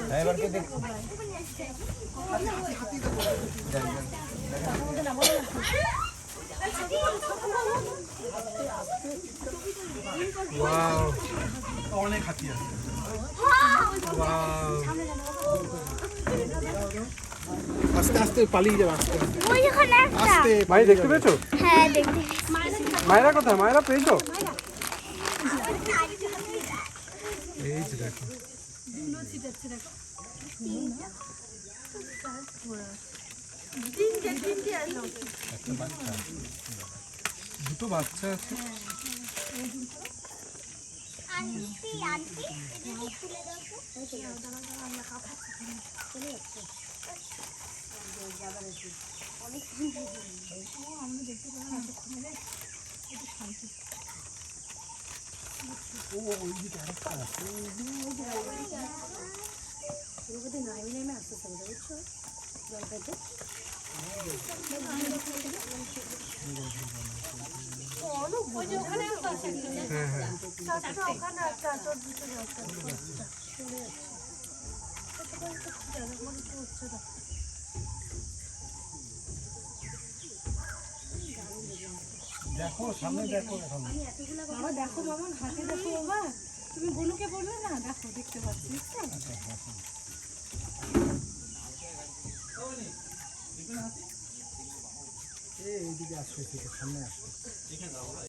ড্রাইভারকে দেখ ওয়াও অনেক হাতি আছে ওয়াও আস্তে আস্তে পালিয়ে যাবে আস্তে আস্তে ভাই দেখতে পেয়েছো হ্যাঁ দেখতে মায়েরা কোথায় মায়েরা পেয়েছো এই যে দেখো দুটো বাচ্চা আছে আন্টি আন্টি এদিকে খুলে দাও তো আমরা খাচ্ছি চলে যাচ্ছে অনেক আমরা দেখতে পেলাম খুলে একটু শান্তি ও ওইদিকে আরেকটা আছে ওইদিকে নেমে আসতে হবে বুঝছো জলটাতে হ্যাঁ হ্যাঁ দেখো সামনে দেখো এখন বাবা দেখো মামন হাতে দেখো বাবা তুমি গোলুকে বললে না দেখো দেখতে পাচ্ছি এইদিকে আসবে সামনে আসবে